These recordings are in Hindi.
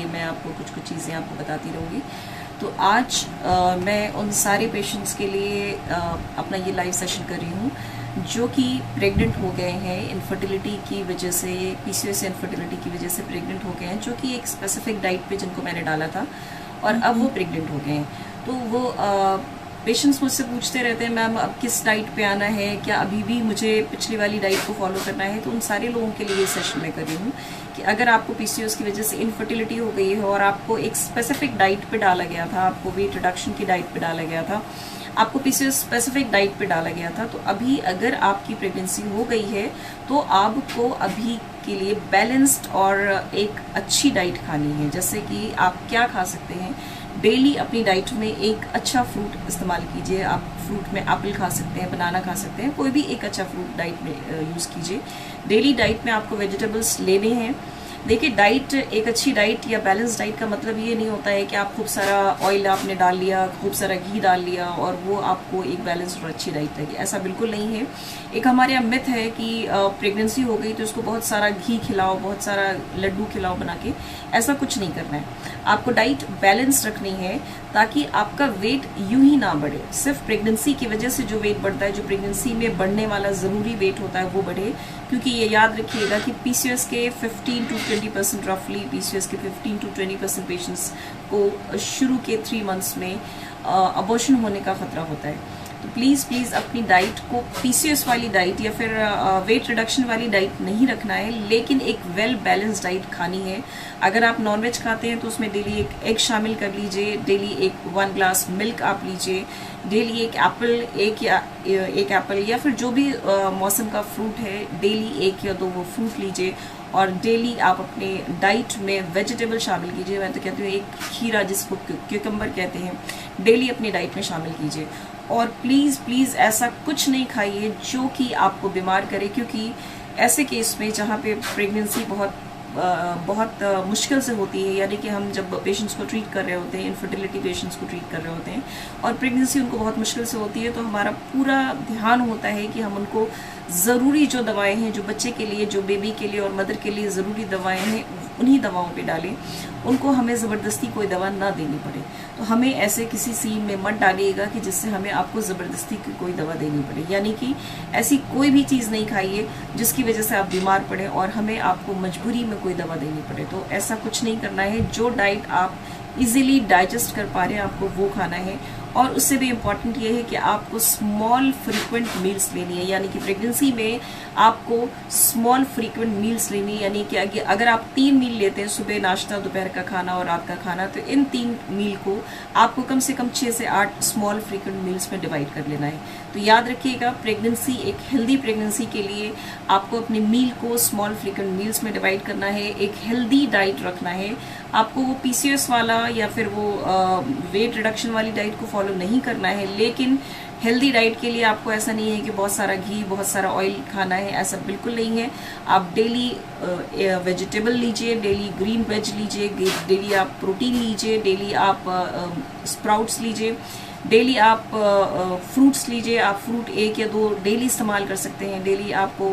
लिए मैं आपको कुछ कुछ चीज़ें आपको बताती रहूँगी। तो आज मैं उन सारे पेशेंट्स के लिए अपना ये लाइव सेशन कर रही हूँ जो कि प्रेग्नेंट हो गए हैं इनफर्टिलिटी की वजह से, पीसीओएस इनफर्टिलिटी की वजह से प्रेग्नेंट हो गए हैं, जो कि एक स्पेसिफिक डाइट पे जिनको मैंने डाला था और अब वो प्रेग्नेंट हो गए हैं। तो वो पेशेंट्स मुझसे पूछते रहते हैं मैम अब किस डाइट पे आना है, क्या अभी भी मुझे पिछली वाली डाइट को फॉलो करना है। तो उन सारे लोगों के लिए ये सेशन मैं कर रही हूँ कि अगर आपको पीसीओएस की वजह से इनफर्टिलिटी हो गई है और आपको एक स्पेसिफिक डाइट पे डाला गया था, आपको वेट रिडक्शन की डाइट पे डाला गया था, आपको पीसीओएस स्पेसिफिक डाइट पे डाला गया था, तो अभी अगर आपकी प्रेगनेंसी हो गई है तो आपको अभी के लिए बैलेंस्ड और एक अच्छी डाइट खानी है। जैसे कि आप क्या खा सकते हैं, डेली अपनी डाइट में एक अच्छा फ्रूट इस्तेमाल कीजिए। आप फ्रूट में एप्पल खा सकते हैं, बनाना खा सकते हैं, कोई भी एक अच्छा फ्रूट डाइट में यूज़ कीजिए। डेली डाइट में आपको वेजिटेबल्स लेने हैं। देखिए, डाइट, एक अच्छी डाइट या बैलेंस डाइट का मतलब ये नहीं होता है कि आप खूब सारा ऑयल आपने डाल लिया, खूब सारा घी डाल लिया और वो आपको एक बैलेंस्ड और अच्छी डाइट लगी। ऐसा बिल्कुल नहीं है। एक हमारे यहाँ मिथ है कि प्रेगनेंसी हो गई तो उसको बहुत सारा घी खिलाओ, बहुत सारा लड्डू खिलाओ बना के। ऐसा कुछ नहीं करना है। आपको डाइट बैलेंस रखनी है ताकि आपका वेट यूं ही ना बढ़े। सिर्फ प्रेगनेंसी की वजह से जो वेट बढ़ता है, जो प्रेगनेंसी में बढ़ने वाला ज़रूरी वेट होता है वो बढ़े। क्योंकि ये याद रखिएगा कि पीसीओएस के 15 to 20% रफली, पीसीओएस के 15 to 20% पेशेंट्स को शुरू के 3 मंथ्स में अबॉर्शन होने का खतरा होता है। तो प्लीज़ प्लीज़ अपनी डाइट को पीसीओएस वाली डाइट या फिर वेट रिडक्शन वाली डाइट नहीं रखना है, लेकिन एक वेल बैलेंस डाइट खानी है। अगर आप नॉनवेज खाते हैं तो उसमें डेली एक एग शामिल कर लीजिए, डेली एक 1 ग्लास मिल्क आप लीजिए, डेली एक एप्पल या फिर जो भी मौसम का फ्रूट है, डेली 1 या 2 वो फ्रूट लीजिए। और डेली आप अपने डाइट में वेजिटेबल शामिल कीजिए। मैं तो कहती हूँ एक खीरा जिसको क्यूकम्बर कहते हैं, डेली अपनी डाइट में शामिल कीजिए। और प्लीज़ प्लीज़ ऐसा कुछ नहीं खाइए जो कि आपको बीमार करे, क्योंकि ऐसे केस में जहाँ पे प्रेगनेंसी बहुत मुश्किल से होती है, यानी कि हम जब पेशेंट्स को ट्रीट कर रहे होते हैं, इनफर्टिलिटी पेशेंट्स को ट्रीट कर रहे होते हैं और प्रेगनेंसी उनको बहुत मुश्किल से होती है, तो हमारा पूरा ध्यान होता है कि हम उनको ज़रूरी जो दवाएं हैं, जो बच्चे के लिए, जो बेबी के लिए और मदर के लिए ज़रूरी दवाएं हैं, उन्हीं दवाओं पे डालें। उनको हमें ज़बरदस्ती कोई दवा ना देनी पड़े। तो हमें ऐसे किसी सीन में मत डालिएगा कि जिससे हमें आपको ज़बरदस्ती की कोई दवा देनी पड़े। यानी कि ऐसी कोई भी चीज़ नहीं खाइए जिसकी वजह से आप बीमार पड़े और हमें आपको मजबूरी में कोई दवा देनी पड़े। तो ऐसा कुछ नहीं करना है। जो डाइट आप इजीली डाइजेस्ट कर पा रहे हैं आपको वो खाना है। और उससे भी इम्पॉर्टेंट ये है कि आपको स्मॉल फ्रीक्वेंट मील्स लेनी है। यानी कि प्रेगनेंसी में आपको स्मॉल फ्रीक्वेंट मील्स लेनी है। यानी कि अगर आप 3 मील लेते हैं, सुबह नाश्ता, दोपहर का खाना और रात का खाना, तो इन 3 मील को आपको कम से कम 6 से 8 स्मॉल फ्रीक्वेंट मील्स में डिवाइड कर लेना है। तो याद रखिएगा, प्रेगनेंसी, एक हेल्दी प्रेगनेंसी के लिए आपको अपने मील को स्मॉल फ्रीक्वेंट मील्स में डिवाइड करना है। एक हेल्दी डाइट रखना है। आपको वो पीसीओएस वाला या फिर वो वेट रिडक्शन वाली डाइट को फॉलो नहीं करना है, लेकिन हेल्दी डाइट के लिए आपको ऐसा नहीं है कि बहुत सारा घी, बहुत सारा ऑयल खाना है। ऐसा बिल्कुल नहीं है। आप डेली वेजिटेबल लीजिए, डेली ग्रीन वेज लीजिए, डेली आप प्रोटीन लीजिए, डेली आप स्प्राउट्स लीजिए, डेली आप फ्रूट्स लीजिए। आप फ्रूट 1 या 2 डेली इस्तेमाल कर सकते हैं। डेली आपको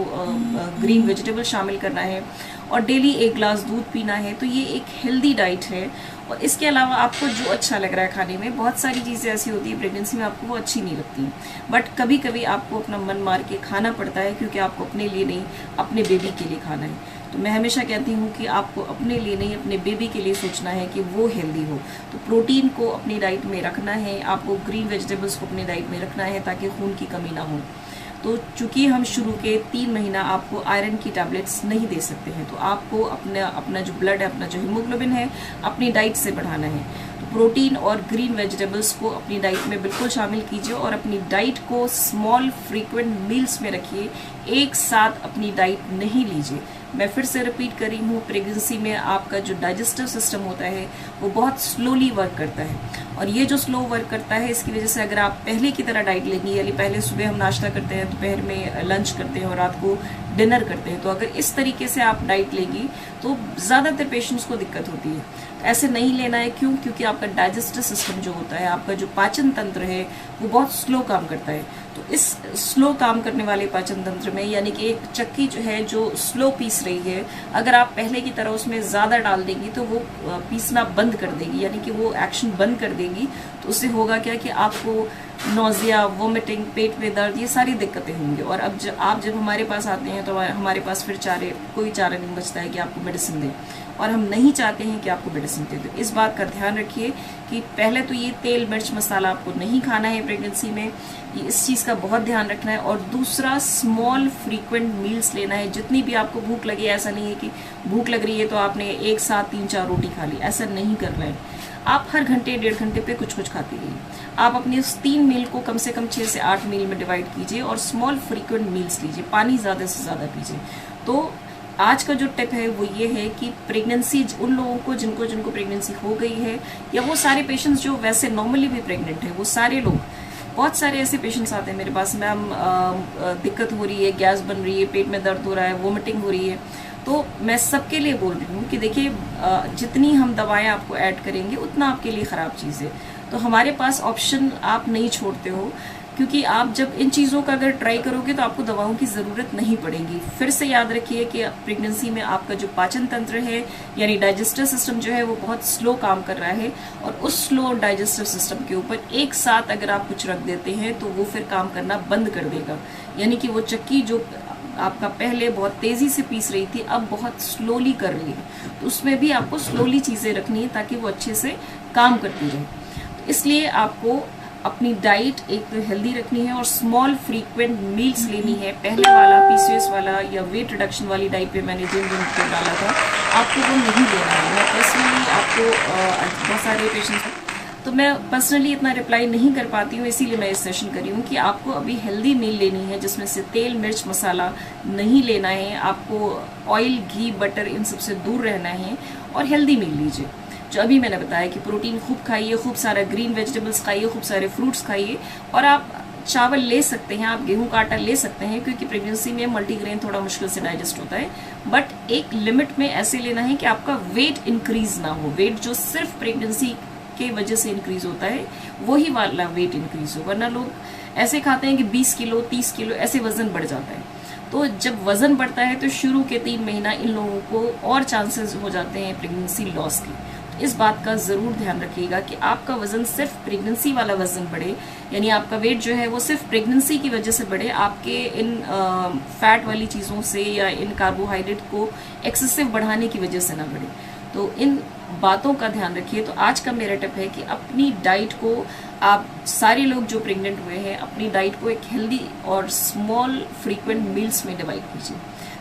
ग्रीन वेजिटेबल शामिल करना है और डेली 1 ग्लास दूध पीना है। तो ये एक हेल्दी डाइट है। और इसके अलावा आपको जो अच्छा लग रहा है खाने में, बहुत सारी चीज़ें ऐसी होती है प्रेगनेंसी में आपको वो अच्छी नहीं लगती, बट कभी कभी आपको अपना मन मार के खाना पड़ता है, क्योंकि आपको अपने लिए नहीं, अपने बेबी के लिए खाना है। तो मैं हमेशा कहती हूँ कि आपको अपने लिए नहीं, अपने बेबी के लिए सोचना है कि वो हेल्दी हो। तो प्रोटीन को अपनी डाइट में रखना है, आपको ग्रीन वेजिटेबल्स को अपनी डाइट में रखना है ताकि खून की कमी ना हो। तो चूंकि हम शुरू के 3 महीना आपको आयरन की टैबलेट्स नहीं दे सकते हैं, तो आपको अपना जो ब्लड है, अपना जो हीमोग्लोबिन है, अपनी डाइट से बढ़ाना है। तो प्रोटीन और ग्रीन वेजिटेबल्स को अपनी डाइट में बिल्कुल शामिल कीजिए और अपनी डाइट को स्मॉल फ्रीक्वेंट मील्स में रखिए। एक साथ अपनी डाइट नहीं लीजिए। मैं फिर से रिपीट कर रही हूँ, प्रेगनेंसी में आपका जो डाइजेस्टिव सिस्टम होता है वो बहुत स्लोली वर्क करता है, और ये जो स्लो वर्क करता है इसकी वजह से अगर आप पहले की तरह डाइट लेंगी, यानी पहले सुबह हम नाश्ता करते हैं, दोपहर में लंच करते हैं और रात को डिनर करते हैं। तो अगर इस तरीके से आप डाइट लेंगी तो ज़्यादातर पेशेंट्स को दिक्कत होती है। तो ऐसे नहीं लेना है, क्यों? क्योंकि आपका डाइजेस्टिव सिस्टम जो होता है, आपका जो पाचन तंत्र है, वो बहुत स्लो काम करता है। तो इस स्लो काम करने वाले पाचन तंत्र में, यानी कि एक चक्की जो है जो स्लो पीस रही है, अगर आप पहले की तरह उसमें ज़्यादा डाल देंगी तो वो पीसना बंद कर देगी, यानी कि वो एक्शन बंद कर देगी। तो उससे होगा क्या कि आपको नोजिया, वोमिटिंग, पेट में दर्द, ये सारी दिक्कतें होंगी। और अब जब हमारे पास आते हैं तो हमारे पास फिर कोई चारा नहीं बचता है कि आपको मेडिसिन दें, और हम नहीं चाहते हैं कि आपको मेडिसिन दें। तो इस बात का ध्यान रखिए कि पहले तो ये तेल, मिर्च, मसाला आपको नहीं खाना है प्रेगनेंसी में, इस चीज़ का बहुत ध्यान रखना है। और दूसरा, स्मॉल फ्रीक्वेंट मील्स लेना है। जितनी भी आपको भूख लगे, ऐसा नहीं है कि भूख लग रही है तो आपने एक साथ 3-4 रोटी खा ली, ऐसा नहीं करना है। आप हर घंटे 1.5 घंटे पे कुछ कुछ खाती रहिए। आप अपने उस 3 मील को कम से कम 6 से 8 मील में डिवाइड कीजिए और स्मॉल फ्रीक्वेंट मील्स लीजिए। पानी ज़्यादा से ज़्यादा पीजिए। तो आज का जो टिप है वो ये है कि प्रेगनेंसी, उन लोगों को जिनको प्रेगनेंसी हो गई है, या वो सारे पेशेंट्स जो वैसे नॉर्मली भी प्रेग्नेंट हैं, वो सारे लोग, बहुत सारे ऐसे पेशेंट्स आते हैं मेरे पास, मैम दिक्कत हो रही है, गैस बन रही है, पेट में दर्द हो रहा है, वोमिटिंग हो रही है। तो मैं सबके लिए बोल रही हूँ कि देखिए, जितनी हम दवाएं आपको ऐड करेंगे उतना आपके लिए ख़राब चीज़ है। तो हमारे पास ऑप्शन आप नहीं छोड़ते हो, क्योंकि आप जब इन चीज़ों का अगर ट्राई करोगे तो आपको दवाओं की ज़रूरत नहीं पड़ेगी। फिर से याद रखिए कि प्रेगनेंसी में आपका जो पाचन तंत्र है, यानी डाइजेस्टिव सिस्टम जो है, वो बहुत स्लो काम कर रहा है। और उस स्लो डाइजेस्टिव सिस्टम के ऊपर एक साथ अगर आप कुछ रख देते हैं तो वो फिर काम करना बंद कर देगा। यानी कि वो चक्की जो आपका पहले बहुत तेज़ी से पीस रही थी, अब बहुत स्लोली कर रही है। तो उसमें भी आपको स्लोली चीज़ें रखनी है ताकि वो अच्छे से काम करती रहे। तो इसलिए आपको अपनी डाइट एक तो हेल्दी रखनी है और स्मॉल फ्रीक्वेंट मील्स लेनी है। पहले वाला पीसीओएस वाला या वेट रिडक्शन वाली डाइट पे मैंने जिन को डाला था, आपको वो नहीं लेना है। मैं पर्सनली आपको बहुत सारे पेशेंट्स, तो मैं पर्सनली इतना रिप्लाई नहीं कर पाती हूँ, इसीलिए मैं इस सेशन कर रही हूँ कि आपको अभी हेल्दी मील लेनी है जिसमें से तेल, मिर्च, मसाला नहीं लेना है। आपको ऑयल, घी, बटर, इन सबसे दूर रहना है और हेल्दी मील लीजिए। जो अभी मैंने बताया कि प्रोटीन खूब खाइए, खूब सारा ग्रीन वेजिटेबल्स खाइए, खूब सारे फ्रूट्स खाइए। और आप चावल ले सकते हैं, आप गेहूं का आटा ले सकते हैं, क्योंकि प्रेगनेंसी में मल्टीग्रेन थोड़ा मुश्किल से डाइजेस्ट होता है। बट एक लिमिट में ऐसे लेना है कि आपका वेट इंक्रीज ना हो। वेट जो सिर्फ प्रेगनेंसी के वजह से इंक्रीज होता है, वही वाला वेट इंक्रीज हो। वरना लोग ऐसे खाते हैं कि 20 किलो, 30 किलो ऐसे वजन बढ़ जाता है। तो जब वजन बढ़ता है तो शुरू के 3 महीना इन लोगों को और चांसेस हो जाते हैं प्रेगनेंसी लॉस के। इस बात का ज़रूर ध्यान रखिएगा कि आपका वजन सिर्फ प्रेगनेंसी वाला वजन बढ़े, यानी आपका वेट जो है वो सिर्फ प्रेगनेंसी की वजह से बढ़े, आपके इन फैट वाली चीज़ों से या इन कार्बोहाइड्रेट को एक्सेसिव बढ़ाने की वजह से ना बढ़े। तो इन बातों का ध्यान रखिए। तो आज का मेरा टिप है कि अपनी डाइट को, आप सारे लोग जो प्रेग्नेंट हुए हैं, अपनी डाइट को एक हेल्दी और स्मॉल फ्रीक्वेंट मील्स में डिवाइड कीजिए,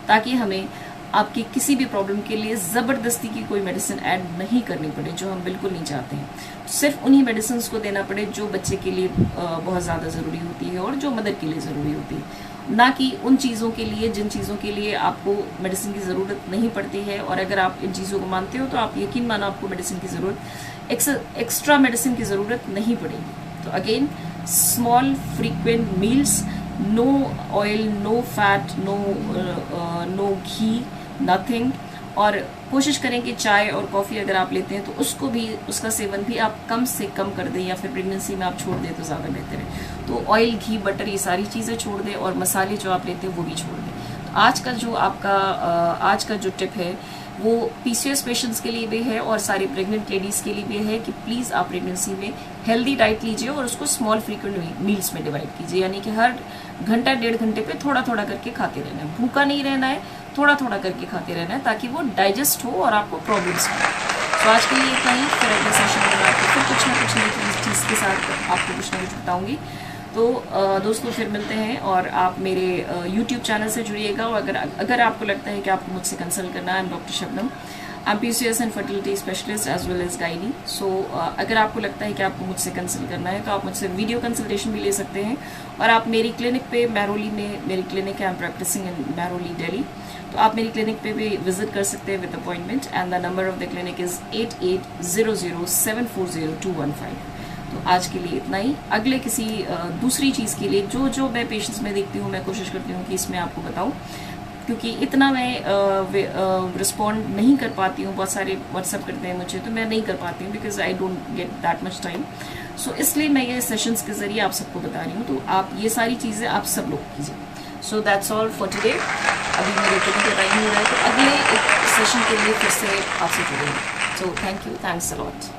ताकि हमें आपकी किसी भी प्रॉब्लम के लिए ज़बरदस्ती की कोई मेडिसिन ऐड नहीं करनी पड़े, जो हम बिल्कुल नहीं चाहते हैं। सिर्फ उन्हीं मेडिसिन को देना पड़े जो बच्चे के लिए बहुत ज़्यादा ज़रूरी होती है और जो मदर के लिए ज़रूरी होती है, ना कि उन चीज़ों के लिए जिन चीज़ों के लिए आपको मेडिसिन की ज़रूरत नहीं पड़ती है। और अगर आप इन चीज़ों को मानते हो तो आप यकीन मानो आपको मेडिसिन की ज़रूरत, एक्स्ट्रा मेडिसिन की ज़रूरत नहीं पड़ेगी। तो again, small frequent meals, no oil, no fat, no ghee, nothing. और कोशिश करें कि चाय और कॉफ़ी अगर आप लेते हैं तो उसका सेवन भी आप कम से कम कर दें, या फिर प्रेगनेंसी में आप छोड़ दें तो ज़्यादा बेहतर है। तो ऑयल, घी, बटर, ये सारी चीज़ें छोड़ दें और मसाले जो आप लेते हैं वो भी छोड़ दें। तो आज का जो टिप है वो पीसीओएस पेशेंट्स के लिए भी है और सारी प्रेग्नेंट लेडीज़ के लिए भी है कि प्लीज़ आप प्रेगनेंसी में हेल्दी डाइट लीजिए और उसको स्मॉल फ्रीक्वेंट मील्स में डिवाइड कीजिए, यानी कि हर घंटा 1.5 घंटे पे थोड़ा थोड़ा करके खाते रहना है। भूखा नहीं रहना है, थोड़ा थोड़ा करके खाते रहना है, ताकि वो डाइजेस्ट हो और आपको प्रॉब्लम्स हो। तो आज के लिए इतना ही। फिर अगले सेशन में आपको फिर कुछ ना कुछ नई चीज़ के साथ आपको कुछ ना कुछ बताऊँगी। तो दोस्तों, फिर मिलते हैं और आप मेरे YouTube चैनल से जुड़िएगा। और अगर आपको लगता है कि आपको मुझसे कंसल्ट करना है, doctor Shabnam, I am PCOS and fertility specialist as well as gynae. So अगर आपको लगता है कि आपको मुझसे कंसल्ट करना है तो आप मुझसे वीडियो कंसल्टेशन भी ले सकते हैं। और आप मेरी क्लिनिक पे, महरौली में मेरी क्लिनिक है, आई एम प्रैक्टिसिंग इन महरौली, दिल्ली। तो आप मेरी क्लिनिक पे भी विजिट कर सकते हैं with appointment, and the number of the clinic is 8800740215। तो आज के लिए इतना ही। अगले किसी दूसरी चीज़ के लिए जो मैं पेशेंट्स में देखती हूँ, मैं कोशिश करती हूँ कि इसमें आपको बताऊँ। क्योंकि इतना मैं रिस्पॉन्ड नहीं कर पाती हूँ, बहुत सारे व्हाट्सअप करते हैं मुझे, तो मैं नहीं कर पाती हूँ because I don't get that much time. So इसलिए मैं ये सेशंस के जरिए आप सबको बता रही हूँ, तो आप ये सारी चीज़ें आप सब लोग कीजिए। So that's all for today. अभी मेरे को का टाइम हो रहा है, तो अगले एक सेशन के लिए फिर से आपसे जुड़ेंगे। So thank you, thanks a lot.